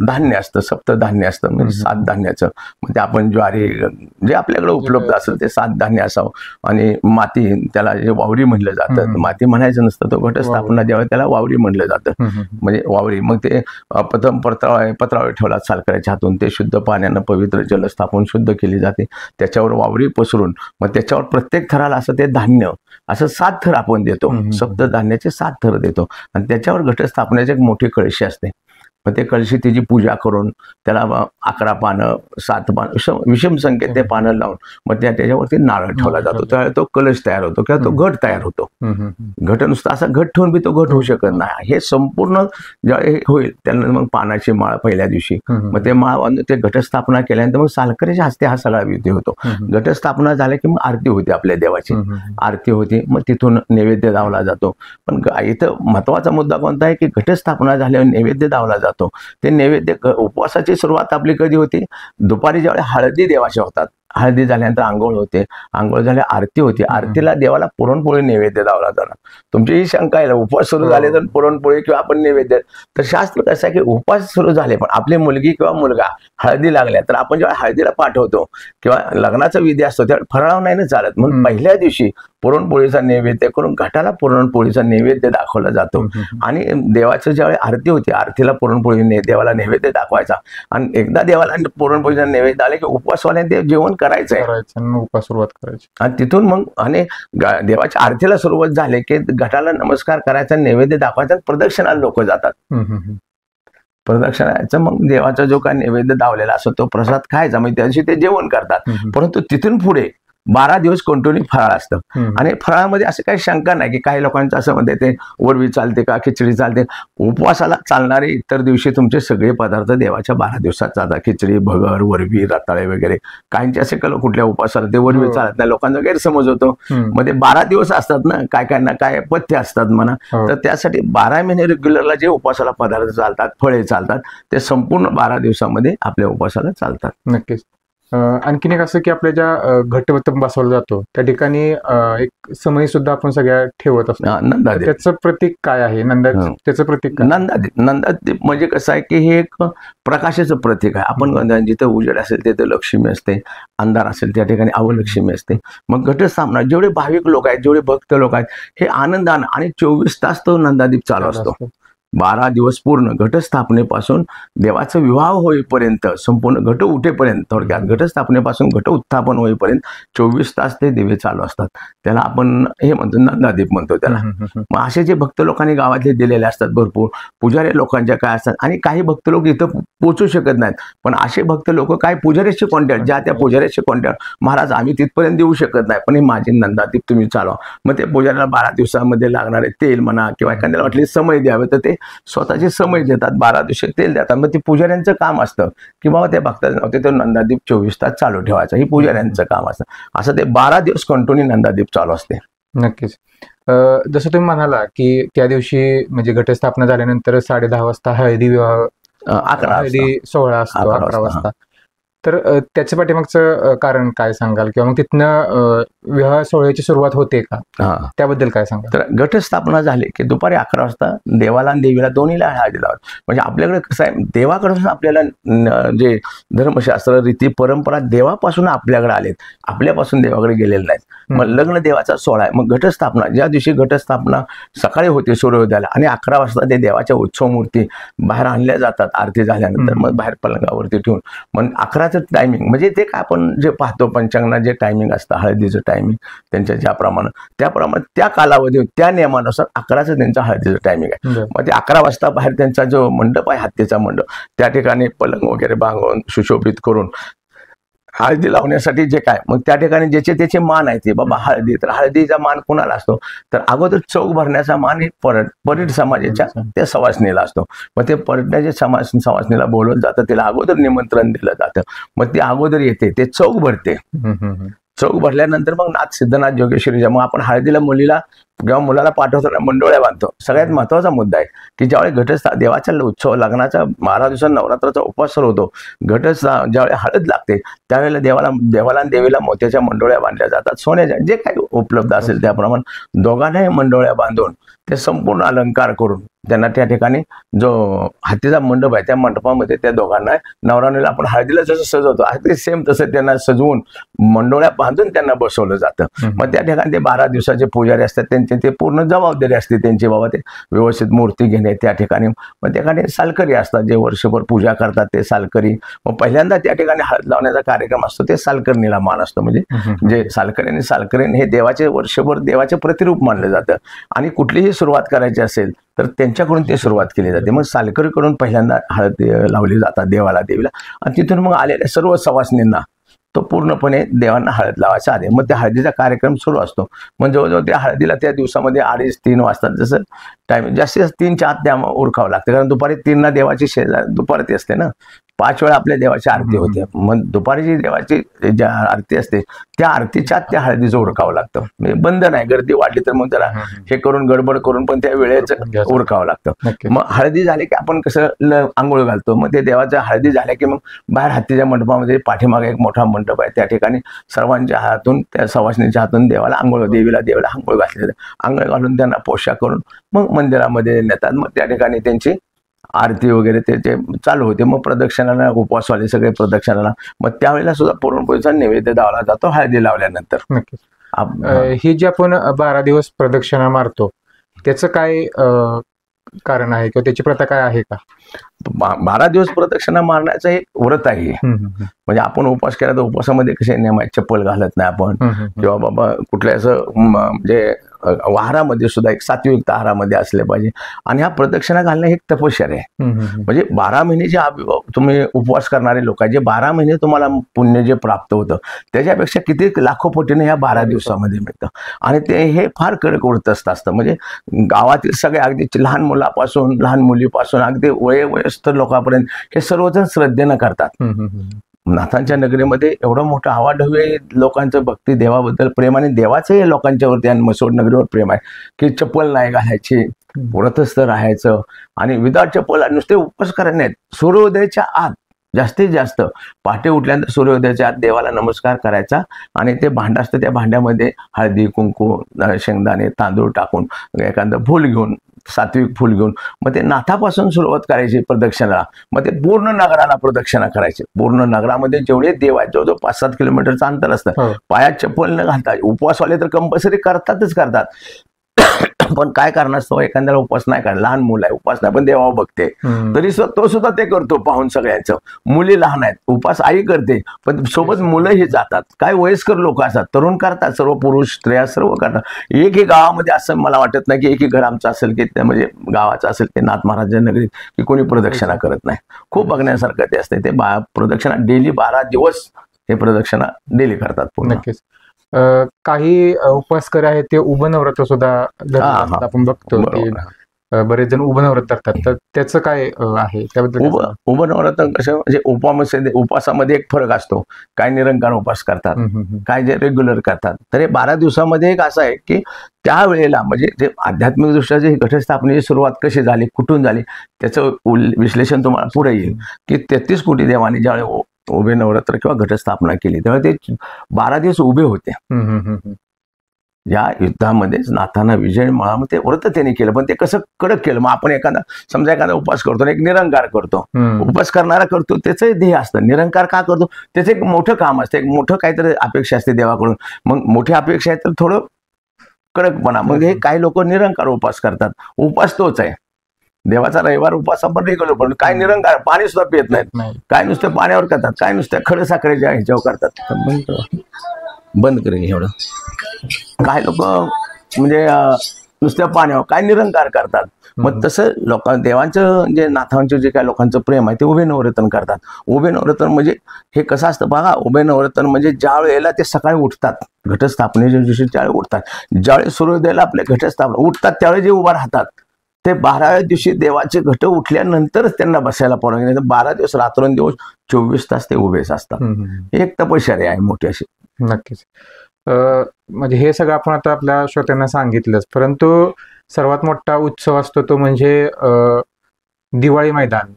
धान्य असतं, सप्तधान्य असतं, म्हणजे 7 धान्याचं. मग ते आपण ज्वारी जे आपल्याकडे उपलब्ध असेल ते 7 धान्य असावं. आणि माती, त्याला जे वावरी म्हणलं जातं, माती म्हणायचं नसतं, तो घटस्थापना ज्यावेळी त्याला वावरी म्हणलं जातं, म्हणजे वावरी. मग ते प्रथम पत्रावळी ठेवला सालकऱ्याच्या हातून, ते शुद्ध पाण्यानं पवित्र जल स्थापून शुद्ध केली जाते. त्याच्यावर वावरी पसरून मग त्याच्यावर प्रत्येक थराला असं ते धान्य असं 7 थर आपण देतो, सप्तधान्याचे 7 थर देतो. आणि त्याच्यावर घटस्थापनेची एक मोठी कळशी असते. मग ते कळशी त्याची पूजा करून त्याला 11 पानं 7 पानं विषम संख्येत ते पानं लावून मग त्याच्यावरती नारळ ठेवला जातो. त्यावेळेला तो कलश तयार होतो किंवा तो घट तयार होतो. घट नुसता असा घट ठेवून बी तो घट होऊ शकत नाही. हे संपूर्ण ज्यावेळी होईल त्यानंतर मग पानाची माळ पहिल्या दिवशी, मग ते माळ ते घटस्थापना केल्यानंतर मग सालकरीच्या हस्ते हा सगळा विधी होतो. घटस्थापना झाल्या की मग आरती होती, आपल्या देवाची आरती होती. मग तिथून नैवेद्य दावला जातो. पण इथं महत्वाचा मुद्दा कोणता आहे की घटस्थापना झाल्यावर नैवेद्य दावला जातो. ते नैवेद्य, उपवासाची सुरुवात आपली कधी होती? दुपारी ज्यावेळी हळदी देवाच्या होतात, हळदी झाल्यानंतर आंघोळ होते, आंघोळ झाल्या आरती होती, आरतीला देवाला पुरणपोळी नैवेद्य दावला जाणार. तुमची ही शंका आहे, उपवास सुरू झाले तर पुरणपोळी किंवा आपण नैवेद्य, तर शास्त्र कसं आहे की उपवास सुरू झाले पण आपली मुलगी किंवा मुलगा हळदी लागल्या तर आपण जेव्हा हळदीला पाठवतो किंवा लग्नाचा विधी असतो त्यावेळी फराळ नाही ना चालत, म्हणून पहिल्या दिवशी पुरणपोळीचा नैवेद्य करून घटाला पुरणपोळीचा नैवेद्य दाखवला जातो. आणि देवाचं ज्यावेळी आरती होती, आरतीला पुरणपोळी देवाला नैवेद्य दाखवायचा. आणि एकदा देवाला पुरणपोळीचा नैवेद्य आले की उपवासवाल्याने ते जेवण करायचंय, उपवास सुरुवात करायची. आणि तिथून मग आणि देवाच्या आरतीला सुरुवात झाली की घटाला नमस्कार करायचा, नैवेद्य दाखवायचा, प्रदक्षिणाला लोक जातात. प्रदक्षिणाचं मग देवाचा जो काय नैवेद्य दावलेला असतो तो प्रसाद खायचा, म्हणजे त्या दिवशी ते जेवण करतात. परंतु तिथून पुढे 12 दिवस कंटिन्यू फराळ असतं. आणि फराळामध्ये असं काही शंका नाही की काही लोकांचं असं म्हणते ते वरवी चालते का खिचडी चालते. उपवासाला चालणारे इतर दिवशी तुमचे सगळे पदार्थ देवाच्या 12 दिवसात चालतात. खिचडी, भगर, वरवी, रताळे वगैरे. काहींचे असे कुठल्या उपवासाला ते वरवी चालत नाही, लोकांचा गैरसमज होतो. मग ते 12 दिवस असतात ना, काय ना काय पथ्य असतात म्हणा. तर त्यासाठी 12 महिने रेग्युलरला जे उपवासाला पदार्थ चालतात, फळे चालतात, ते संपूर्ण 12 दिवसामध्ये आपल्या उपवासाला चालतात. नक्कीच. आणखीन एक असं की आपल्या ज्या घट बसवला जातो त्या ठिकाणी एक समय सुद्धा आपण सगळ्या ठेवत असतो. नंदादीप, त्याचं प्रतीक काय आहे? त्याचं प्रतीक काय? नंदादीप म्हणजे कसं आहे की हे एक प्रकाशाचं प्रतीक आहे. आपण जिथे उजेड असेल तिथे लक्ष्मी असते, अंधार असेल त्या ठिकाणी अवलक्ष्मी असते. मग घटस्थापना जेवढे भाविक लोक आहेत, जेवढे भक्त लोक आहेत, हे आनंदानं आणि 24 तास तो नंदादीप चालू असतो. 12 दिवस पूर्ण घटस्थापनेपासून देवाचा विवाह होईपर्यंत, संपूर्ण घट उठेपर्यंत, थोडक्यात घटस्थापनेपासून घट उत्थापन होईपर्यंत 24 तास ते दिवे चालू असतात. त्याला आपण हे म्हणतो नंदादीप म्हणतो त्याला. मग असे जे भक्त लोकांनी गावातले दिलेले असतात भरपूर, पुजारी लोकांच्या काय असतात. आणि काही भक्त लोक इथं पोहोचू शकत नाहीत, पण असे भक्त लोक काय पुजाऱ्याचे कॉन्टॅक्ट, ज्या त्या पुजाऱ्याचे कॉन्टॅक्ट, महाराज आम्ही तिथपर्यंत देऊ शकत नाही पण हे माझे नंदादीप तुम्ही चालवा. मग ते पुजाऱ्याला 12 दिवसामध्ये लागणारे तेल म्हणा किंवा एखाद्याला वाटले समय द्यावे तर ते स्वतःचे समय देतात, 12 दिवशी तेल देतात. मग ते पुजाऱ्यांचं काम असतं की बाबा त्या भक्ताला नव्हते तो नंदादीप 24 तास चालू ठेवायचा, ही पुजाऱ्यांचं काम असतं. असं ते 12 दिवस कंटिन्यू नंदादीप चालू असते. नक्कीच. जसं तुम्ही म्हणाला की त्या दिवशी म्हणजे घटस्थापना झाल्यानंतर 10:30 वाजता हळदी विवाह, 11 हळदी सोहळा असतो 11 वाजता. तर त्याच्या पाठीमागचं कारण काय सांगाल, किंवा मग तिथनं विवाह सोहळ्याची सुरुवात होते का, त्याबद्दल काय सांगाल? तर घटस्थापना झाली की दुपारी 11 वाजता देवाला आणि देवीला दोन्हीला हळदी लावत. म्हणजे आपल्याकडे कसं आहे, देवाकडून आपल्याला जे धर्मशास्त्र रीती परंपरा देवापासून आपल्याकडे आलेत, आपल्यापासून देवाकडे गेलेले नाहीत. मग लग्न देवाचा सोहळा आहे. मग घटस्थापना, ज्या दिवशी घटस्थापना सकाळी होते सूर्योदयाला आणि 11 वाजता ते देवाच्या उत्सव मूर्ती बाहेर आणल्या जातात आरती झाल्यानंतर. मग बाहेर पलंगावरती ठेवून मग 11चं टायमिंग, म्हणजे ते काय आपण जे पाहतो पंचांगणात जे टायमिंग असतं हळदीचं टायमिंग त्यांच्या ज्याप्रमाणे त्याप्रमाणे त्या कालावधी त्या नियमानुसार 11चं त्यांचं हळदीचं टायमिंग आहे. मग ते 11 वाजता बाहेर त्यांचा जो मंडप आहे, हत्तीचा मंडप, त्या ठिकाणी पलंग वगैरे बांधून सुशोभित करून हळदी लावण्यासाठी जे काय, मग त्या ठिकाणी ज्याचे त्याचे मान आहे ते बाबा हळदी, तर हळदीचा मान कोणाला असतो, तर अगोदर चौक भरण्याचा मान हे परीट समाजाच्या त्या सवासणीला असतो. मग ते परीटण्याच्या सवासणीला बोलवलं जातं, तिला अगोदर निमंत्रण दिलं जातं. मग ती अगोदर येते, ते चौक भरते. चौक भरल्यानंतर मग नाथ सिद्धनाथ जोगेश्वरीच्या, मग आपण हळदीला मुलीला जेव्हा मुलाला पाठवताना मंडोळ्या बांधतो. सगळ्यात महत्वाचा मुद्दा आहे की ज्यावेळी देवाच्या उत्सव लग्नाचा 12 दिवसांचा नवरात्राचा उपवास सुरू होतो, ज्यावेळी हळद लागते त्यावेळेला देवाला आणि देवीला मोत्याच्या मंडोळ्या बांधल्या जातात, सोन्याच्या जे काही उपलब्ध असेल त्याप्रमाणे दोघांनाही मंडोळ्या बांधून ते संपूर्ण अलंकार करून त्यांना त्या ठिकाणी जो हत्तीचा मंडप आहे त्या मंडपामध्ये त्या दोघांना नवरानीला आपण हळदीला जसं सजवतो ते सेम तसं त्यांना सजवून मंडोळ्या बांधून त्यांना बसवलं जातं. मग त्या ठिकाणी ते 12 दिवसाचे पुजारी असतात, त्यांची ते पूर्ण जबाबदारी असते त्यांची, बाबा ते व्यवस्थित मूर्ती घेणे त्या ठिकाणी. मग त्या ठिकाणी सालकरी असतात जे वर्षभर पूजा करतात, ते सालकरी. मग पहिल्यांदा त्या ठिकाणी हळद लावण्याचा कार्यक्रम असतो, ते सालकरणीला मान असतो. म्हणजे जे सालकरी आणि सालकरीण हे देवाचे वर्षभर देवाचे प्रतिरूप मानलं जातं आणि कुठलीही सुरुवात करायची असेल तर त्यांच्याकडून ते सुरुवात केली जाते. मग सालकरीकडून पहिल्यांदा हळद लावली जातात देवाला देवीला, आणि तिथून मग आलेल्या सर्व सवासणींना तो पूर्णपणे देवांना हळद लावायचा आहे. मग त्या हळदीचा कार्यक्रम सुरू असतो. मग जवळजवळ त्या हळदीला त्या दिवसामध्ये 2:30-3 वाजता जसं टाइम जास्तीत जास्त 3च्या आत त्या उरकावं लागतं, कारण दुपारी 3ला देवाची दुपारी असते ना, 5 वेळा आपल्या देवाची आरती होते. मग दुपारी जी देवाची ज्या आरती असते त्या आरतीच्या त्या हळदीचं उरकावं लागतं. म्हणजे बंधन आहे, गर्दी वाढली तर मग त्याला हे करून गडबड करून पण त्या वेळेचं उरकावं लागतं. मग हळदी झाली की आपण कसं आंघोळ घालतो, मग ते देवाच्या हळदी झाल्या की मग बाहेर हत्तीच्या मंडपामध्ये पाठीमागे एक मोठा मंडप आहे, त्या ठिकाणी सर्वांच्या हातून त्या सवासणीच्या हातून देवाला देवीला आंघोळ घातली, आंघोळ घालून त्यांना पोशाख करून मग मंदिरामध्ये नेतात. मग त्या ठिकाणी त्यांची आरती वगैरे ते चालू होते. मग प्रदक्षिणाला उपवासवाले सगळे प्रदक्षिणाला, मग त्यावेळेला सुद्धा पुरणपोळीचा नैवेद्य दावला जातो हळदी लावल्यानंतर. ही जी आपण 12 दिवस प्रदक्षिणा मारतो त्याचं काय कारण आहे किंवा त्याची प्रथा काय आहे का? 12 दिवस प्रदक्षिणा मारण्याचं एक व्रत आहे. म्हणजे आपण उपवास केला तर उपवासामध्ये कसे नियम आहेत, चप्पल घालत नाही आपण, किंवा बाबा कुठल्या असं म्हणजे आहारामध्ये सुद्धा एक सात्विक आहारामध्ये असले पाहिजे. आणि हा प्रदक्षिणा घालणं एक तपश्चर्या आहे. म्हणजे 12 महिने जे तुम्ही उपवास करणारे लोक आहे, जे 12 महिने तुम्हाला पुण्य जे प्राप्त होतं त्याच्यापेक्षा किती लाखो पटीने ह्या 12 दिवसामध्ये मिळतं. आणि ते हे फार कडकवडतस्त असतं. म्हणजे गावातील सगळे अगदी लहान मुलापासून लहान मुलीपासून अगदी वयस्कर लोकांपर्यंत हे सर्वजण श्रद्धेनं करतात. नाथांच्या नगरीमध्ये एवढं मोठं आवाढव्य लोकांचं भक्ती देवाबद्दल प्रेम, आणि देवाचंही लोकांच्यावरती आणि मसोड नगरीवर प्रेम आहे की चप्पल नाही घालायची, व्रतस्थ राहायचं, आणि विदाउट चप्पल नुसते उपवास करायचे नाहीत. सूर्योदयाच्या आत जास्तीत जास्त पहाटे उठल्यानंतर सूर्योदयाच्या आत देवाला नमस्कार करायचा, आणि ते भांडं असतं त्या भांड्यामध्ये हळदी कुंकू शेंगदाणे तांदूळ टाकून एखादं फूल घेऊन सात्विक फूल घेऊन मग ते नाथापासून सुरुवात करायची प्रदक्षिणाला. मग ते पूर्ण नगराला प्रदक्षिणा करायची. पूर्ण नगरामध्ये जेवढे देव आहेत जवळजवळ 5-7 किलोमीटरचं अंतर असतं. पायात चप्पल न घालता उपवासवाले तर कंपल्सरी करतात. पण काय कारणास्तव एखाद्याला उपवास नाही काढ, लहान मुलं आहे उपवास नाही पण देवा बघते तरी तो सुद्धा ते करतो पाहून सगळ्यांचं. मुली लहान आहेत, उपवास आई करते पण सोबत मुलंही जातात. काय वयस्कर लोक असतात, तरुण करतात, सर्व पुरुष स्त्रिया सर्व करतात. एकही गावामध्ये असं मला वाटत नाही की एकही घर आमचं असेल की म्हणजे गावाचं असेल ते नाथ महाराज नगरीत की कोणी प्रदक्षिणा करत नाही. खूप बघण्यासारखं ते असते. ते प्रदक्षिणा डेली 12 दिवस हे प्रदक्षिणा डेली करतात. नक्कीच. काही उपवासकरी आहेत ते उभं नवरात्र सुद्धा आपण बघतो की बरेच जण उभं नवरात्र करतात, तर त्याचं काय आहे त्याबद्दल? उभं नवरात्र कसं म्हणजे उपवासामध्ये एक फरक असतो. काय निरंकार उपवास करतात, काय जे रेग्युलर करतात. तर हे 12 दिवसामध्ये एक असं आहे की त्यावेळेला म्हणजे जे आध्यात्मिक दृष्ट्या जे घटस्थापनेची सुरुवात कशी झाली, कुठून झाली, त्याचं विश्लेषण तुम्हाला पुढे येईल की 33 कोटी देवांनी ज्यावेळी उभे नवरात्र किंवा घटस्थापना केली, तेव्हा ते 12 दिवस उभे होते. या युद्धामध्येच नाथांना विजय मिळावा, ते व्रत त्यांनी केलं. पण ते कसं कडक केलं. मग आपण समजा एखादा उपास करतो, एक निरंकार करतो, उपास करणारा करतो, त्याचं ध्येय असतं. निरंकार का करतो, त्याचं एक मोठं काम असतं, एक मोठं काहीतरी अपेक्षा असते देवाकडून. मग मोठी अपेक्षा आहे तर थोडं कडकपणा. मग हे काही लोक निरंकार उपास करतात. उपास तोच आहे देवाचा. रविवार उपास आपण रेग्युलर, पण काय निरंकार पाणी सुद्धा पित नाहीत, काय नुसतं पाण्यावर करतात, काय नुसत्या खडं साखरेच्या ह्याच्यावर करतात. बंद करेन एवढं. काय लोक म्हणजे नुसत्या पाण्यावर काय निरंकार करतात. मग तसं देवांचं जे नाथांचं जे काय लोकांचं प्रेम आहे ते उभे नवरत्न करतात. उभे नवरत्न म्हणजे हे कसं असतं बघा. उभे नवरत्न म्हणजे ज्या वेळेला ते सकाळी उठतात, घटस्थापनेच्या दिवशी त्यावेळी उठतात, ज्यावेळी सूर्योदयाला आपले घटस्थापना उठतात त्यावेळी जे उभा राहतात, ते 12व्या दिवशी देवाचे घट उठल्यानंतरच त्यांना बसायला परवानगी. नाही तर 12 दिवस रात्रंदिवस 24 तास ते उभेच असतात. एक तपश्चर्या आहे मोठी अशी. नक्कीच. म्हणजे हे सगळं आपण आता आपल्या श्रोत्यांना सांगितलंच, परंतु सर्वात मोठा उत्सव असतो तो म्हणजे दिवाळी मैदान,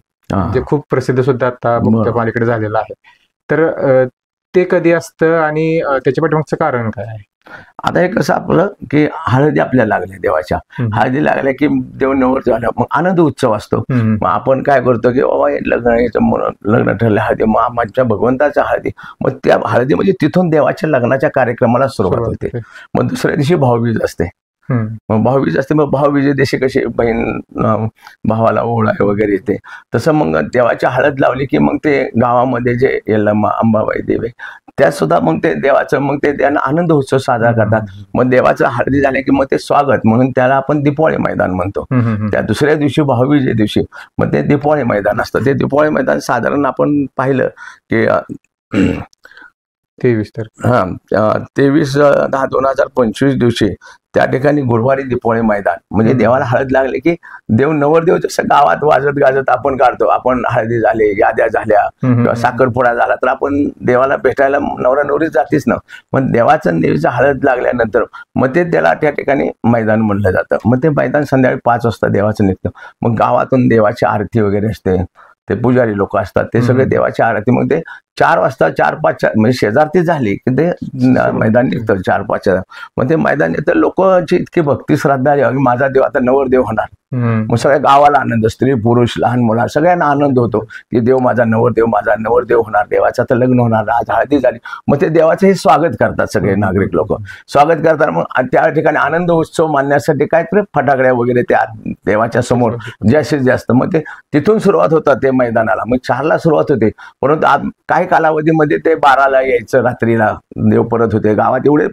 जे खूप प्रसिद्ध सुद्धा आता भक्त पालिकडे झालेलं आहे. तर ते कधी असतं आणि त्याच्या पाठीमागचं कारण काय आहे? आता हे कसं आपलं की हळदी आपल्याला लागल्या, देवाच्या हळदी लागल्या की देव नवरदेव झाला, मग आनंद उत्सव असतो. मग आपण काय करतो की बाबा लग्न ठरलं हळदी, मग माझ्या भगवंताच्या हळदी. मग त्या हळदी म्हणजे तिथून देवाच्या लग्नाच्या कार्यक्रमाला सुरुवात होते. मग दुसऱ्या दिवशी भाऊबीज असते. मग भाऊबीज असते. मग भाऊबीजे दिवशी कशी बहीण भावाला ओवाळाय वगैरे येते, तसं मग देवाच्या हळद लावली की मग ते गावामध्ये जे यल्लम्मा अंबाबाई देवी त्या सुद्धा मग ते देवाचं मग ते त्यांना आनंद उत्सव साजरा करतात. मग देवाचं हळदी झाले की मग ते स्वागत म्हणून त्याला आपण दिपोळी मैदान म्हणतो. त्या दुसऱ्या दिवशी भाऊबीजे दिवशी मग ते दिपोळी मैदान असतं. ते दिपोळी मैदान साधारण आपण पाहिलं की 23/10/2025 दिवशी त्या ठिकाणी गुरुवारी दिपोळी मैदान म्हणजे देवाला हळद लागले की देव नवरदेव जसं गावात वाजत गाजत आपण काढतो. आपण हळदी झाले, याद्या झाल्या किंवा साखरपुडा झाला तर आपण देवाला भेटायला नवरा नवरी जातीच ना. मग देवाचं देवीचं हळद लागल्यानंतर मग ते त्याला त्या ठिकाणी मैदान म्हणलं जातं. मग ते मैदान संध्याकाळी 5 वाजता देवाचं निघतं. मग गावातून देवाची आरती वगैरे असते, ते पुजारी लोक असतात ते सगळे देवाची आरती. मग ते 4 वाजता 4-5 म्हणजे शेजारती झाली की ते मैदान निघतं 4-5. मग ते मैदान येतं. लोकांची इतकी भक्ती श्रद्धा आहे, माझा देव आता नवरदेव होणार. मग सगळ्या गावाला आनंद, स्त्री पुरुष लहान मुला सगळ्यांना आनंद होतो की देव माझा नवरदेव होणार, देवाचं आता लग्न होणार, आज हळदी झाली. मग ते देवाचं हे स्वागत करतात सगळे नागरिक लोक स्वागत करतात. मग त्या ठिकाणी आनंद उत्सव मानण्यासाठी काहीतरी फटाकड्या वगैरे त्या देवाच्या समोर जास्तीत जास्त. मग ते तिथून सुरुवात होतात ते मैदानाला. मग 4ला सुरुवात होते, परंतु काही कालावधीमध्ये ते 12ला यायचं, रात्रीला देव परत होते. गावात एवढे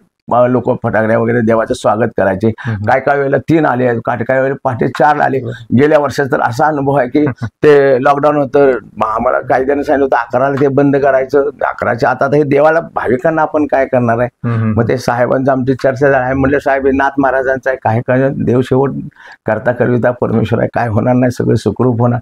लोक फटाकड्या वगैरे देवाचं स्वागत करायचे. काय वेळेला 3 आले, काय वेळेला पहाटे 4 आले. गेल्या वर्षात तर असा अनुभव आहे की ते लॉकडाऊन होतं, आम्हाला कायद्याने सांगितलं होतं 11ला ते बंद करायचं. 11च्या आता हे देवाला भाविकांना आपण काय करणार आहे. मग ते साहेबांचं आमची चर्चा झाली. म्हणलं साहेब नाथ महाराजांचं आहे, काय देव शेवट करता करविता परमेश्वर आहे, काय होणार नाही, सगळं सुखरूप होणार.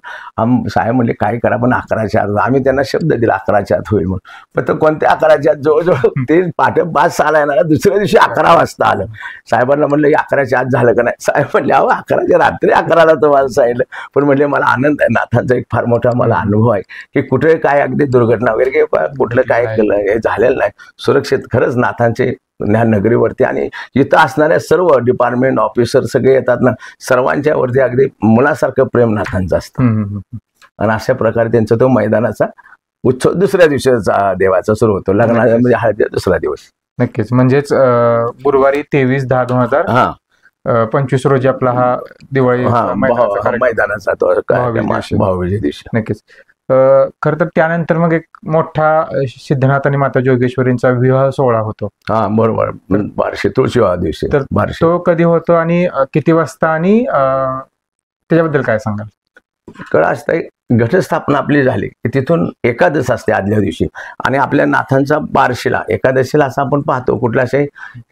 साहेब म्हणले काय करा पण 11च्या आत. आम्ही त्यांना शब्द दिला 11च्या आत होईल म्हणून. पण तो कोणत्या 11च्या आत जवळजवळ ते पहाटे 5-6ला येणार, दुसऱ्या दिवशी 11 वाजता आलं. साहेबांना म्हणलं 11च्या आत झालं का नाही. साहेब म्हणले अहो 11च्या रात्री 11ला तुम्हाला सांगितलं. पण म्हणले मला आनंद आहे, नाथांचा एक फार मोठा मला अनुभव आहे की कुठे काय अगदी दुर्घटना वगैरे किंवा कुठलं काय केलं हे झालेलं नाही, सुरक्षित. खरंच नाथांचे ह्या नगरीवरती आणि इथं असणाऱ्या सर्व डिपार्टमेंट ऑफिसर सगळे येतात ना, सर्वांच्या वरती अगदी मुलासारखं प्रेम नाथांचं असतं. आणि अशा प्रकारे त्यांचा तो मैदानाचा उत्सव दुसऱ्या दिवशीचा देवाचा सुरू होतो. लग्नाचा म्हणजे हळदीचा दुसरा दिवस. नक्कीच. म्हणजेच गुरुवारी 23/10/2025 रोजी आपला हा दिवाळी मैदानाचा तो भाऊबीजे दिवशी. नक्कीच. खरं तर त्यानंतर मग एक मोठा सिद्धनाथ आणि माता जोगेश्वरींचा विवाह सोहळा होतो. बरोबर, बार्शी तुळशी विवाह दिवशी. तर तो कधी होतो आणि किती वाजता आणि त्याच्याबद्दल काय सांगाल? कळा असतं घटस्थापना आपली झाली की तिथून एकादश असते आदल्या दिवशी. आणि आपल्या नाथांचा बार्शीला एकादशीला असं आपण पाहतो कुठला असे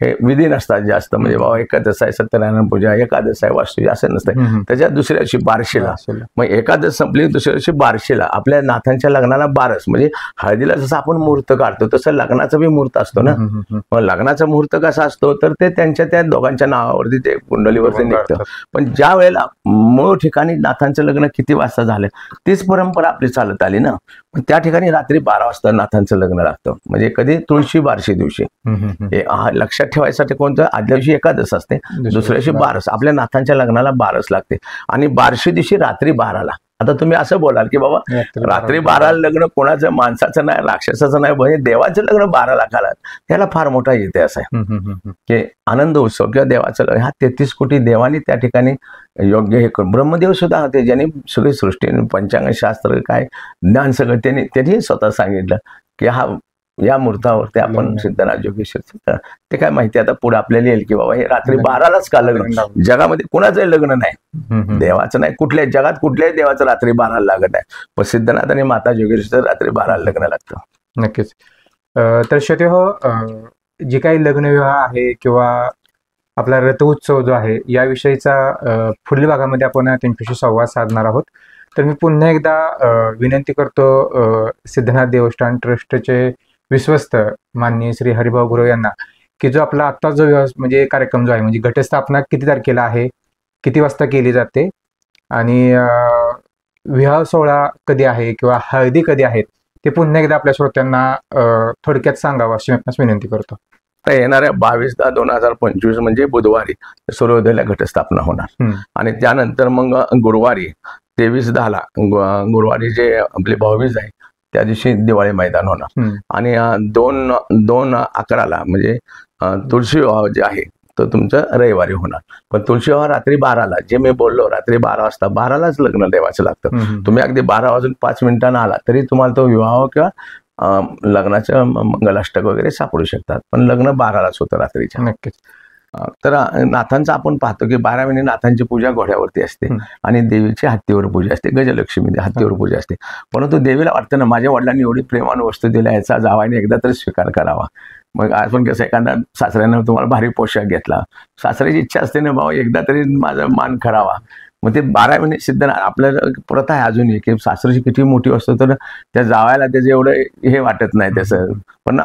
हे विधी नसतात जास्त. म्हणजे बाबा एकादश आहे, सत्यनारायण पूजा, एकादश आहे, वास्तू असं नसतं. त्याच्या दुसऱ्या दिवशी बार्शीला, मग एकादश संपली दुसऱ्या दिवशी बार्शीला आपल्या नाथांच्या लग्नाला बारस. म्हणजे हळदीला जसं आपण मुहूर्त काढतो तसं लग्नाचा बी मुहूर्त असतो ना. मग लग्नाचा मुहूर्त कसा असतो तर ते त्यांच्या त्या दोघांच्या नावावरती ते कुंडलीवरती निघतं. पण ज्या वेळेला मूळ ठिकाणी नाथांचं लग्न किती वाजता झालं तीच परंपरा आपली चालत आली ना. पण त्या ठिकाणी रात्री 12 वाजता नाथांचं लग्न लागतं. म्हणजे कधी तुळशी बारशी दिवशी. हे लक्षात ठेवायसाठी कोणतं, आदल्या दिवशी एकादश असते, दुसऱ्या दिवशी बारस. आपल्या नाथांच्या लग्नाला बारस लागते आणि बारशी दिवशी रात्री 12ला. आता तुम्ही असं बोलाल की बाबा रात्री 12ला लग्न कोणाचं, माणसाचं नाही, राक्षसाचं नाही, म्हणजे देवाचं लग्न 12 लाखाला, त्याला फार मोठा इतिहास आहे की आनंद उत्सव किंवा देवाचं लग्न. हा 33 कोटी देवानी त्या ठिकाणी योग्य हे करून, ब्रह्मदेव सुद्धा होते ज्यांनी सगळी सृष्टी, पंचांग शास्त्र, काय ज्ञान सगळं त्यांनी स्वतः सांगितलं की हा या मुहूर्तावरती आपण सिद्धनाथ जोगेश्वर. ते काय माहिती आता पुढे आपल्याला येईल की बाबा हे रात्री 12लाच का लग्न. जगामध्ये कुणाचंही लग्न नाही, देवाचं नाही, कुठल्याही जगात कुठल्याही देवाचं रात्री 12ला लागत नाही, पण सिद्धनाथ आणि माता जोगेश्वर रात्री 12ला लग्न लागतं. नक्कीच. तर श्रोते हो, जी काही लग्नविवाह आहे किंवा आपला रथ उत्सव जो आहे याविषयीचा पुढील भागामध्ये आपण त्यांच्याशी संवाद साधणार आहोत. तर मी पुन्हा एकदा विनंती करतो सिद्धनाथ देवस्थान ट्रस्टचे विश्वस्त माननीय श्री हरिभाऊ गुरव यांना की जो आपला आत्ता जो म्हणजे कार्यक्रम जो आहे, म्हणजे घटस्थापना किती तारखेला आहे, किती वाजता केली जाते आणि विवाह सोहळा कधी आहे किंवा हळदी कधी आहेत, ते पुन्हा एकदा आपल्या श्रोत्यांना थोडक्यात सांगावं अशी मी विनंती करतो. तर येणाऱ्या 22/10/2025 म्हणजे बुधवारी सूर्योदयाला घटस्थापना होणार आणि त्यानंतर मग गुरुवारी 23/10ला गुरुवारी जे आपले भाऊबीज आहे त्या दिवशी दिवाळी मैदान होणार आणि 2/11ला म्हणजे तुळशी विवाह जे आहे तो तुमचं रविवारी होणार. पण तुळशी विवाह रात्री 12ला, जे मी बोललो रात्री 12 वाजता 12लाच लग्न देवाचं लागतं. तुम्ही अगदी 12 वाजून 5 मिनिटांना आला तरी तुम्हाला तो विवाह किंवा लग्नाचं मंगलाष्टक वगैरे सापडू शकतात, पण लग्न 12लाच होतं रात्रीच्या. नक्कीच. तर नाथांचं आपण पाहतो की 12 महिने नाथांची पूजा घोड्यावरती असते आणि देवीची हत्तीवर पूजा असते, गजलक्ष्मी हत्तीवर पूजा असते. परंतु देवीला वाटतं ना माझ्या वडिलांनी एवढी प्रेमानं वस्तू दिल्या, याचा जावाने एकदा तरी स्वीकार करावा. मग आपण कसं एखादा सासऱ्यानं तुम्हाला भारी पोशाख घेतला, सासऱ्याची इच्छा असते ना बाबा एकदा तरी माझा मान करावा. मग ते 12 महिने सिद्धनाथ आपल्याला प्रथा आहे अजूनही की सासऱ्याची किती मोठी वस्तू तर त्या जावायला त्याचं एवढं हे वाटत नाही त्याचं, पण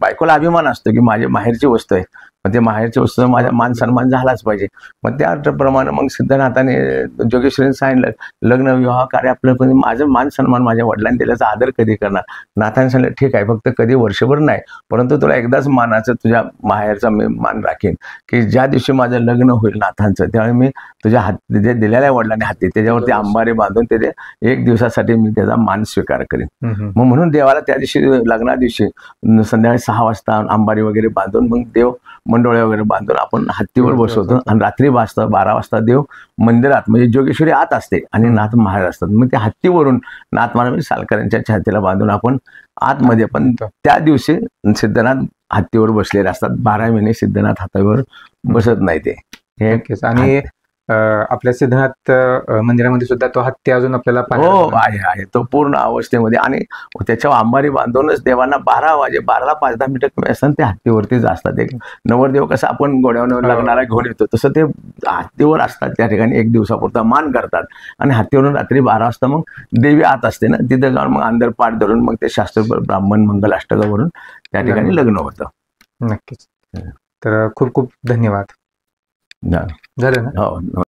बायकोला अभिमान असतो की माझी माहेरची वस्तू आहे, मग ते माहेरची वस्तू माझा मान सन्मान झालाच पाहिजे. मग त्याप्रमाणे मग सिद्धनाथाने जोगेश्वरीने सांगितलं लग्न विवाह कार्य आपलं, पण माझं मान सन्मान माझ्या वडिलांनी दिल्याचा आदर कधी करणार. नाथाने सांगितलं ठीक आहे, फक्त कधी वर्षभर नाही, परंतु तुला एकदाच मानाचं तुझ्या माहेरचा मी मान राखेन की ज्या दिवशी माझं लग्न होईल नाथांचं त्यावेळी मी तुझ्या हाती जे दिलेल्या वडिलांनी हाती त्याच्यावरती अंबारी बांधून त्याचे 1 दिवसासाठी मी त्याचा मान स्वीकार करेन. मग म्हणून देवाला त्या दिवशी लग्ना दिवशी संध्याकाळी 6 वाजता अंबारी वगैरे बांधून मग देव मंडोळे वगैरे बांधून आपण हत्तीवर बसवतो आणि रात्री 12 वाजता देव मंदिरात म्हणजे जोगेश्वरी आत असते आणि नाथ बाहेर असतात. मग त्या हत्तीवरून नाथ महाराज सालकरांच्या छातीला बांधून आपण आतमध्ये, पण त्या दिवशी सिद्धनाथ हत्तीवर बसलेले असतात. 12 महिने सिद्धनाथ हातावर बसत नाही ते. आणि आपल्या सिद्धनाथ मंदिरामध्ये सुद्धा तो हत्ती अजून आपल्याला हो आहे तो पूर्ण अवस्थेमध्ये आणि त्याच्यावर अंबारी बांधूनच देवांना 12ला 5-10 मिनिटं कमी असतात ते हत्तीवरतीच असतात. एक नवरदेव कसं आपण घोड्यावर लग्नाला घेऊन येतो तसं ते हत्तीवर असतात त्या ठिकाणी, 1 दिवसापुरता मान करतात आणि हत्तीवरून रात्री 12 वाजता मग देवी आत असते ना तिथे जाऊन मग अंदर पाठ धरून मग ते शास्त्र ब्राह्मण मंगलाष्टकावरून त्या ठिकाणी लग्न होतं. नक्कीच. तर खूप खूप धन्यवाद. झालं ना. हो.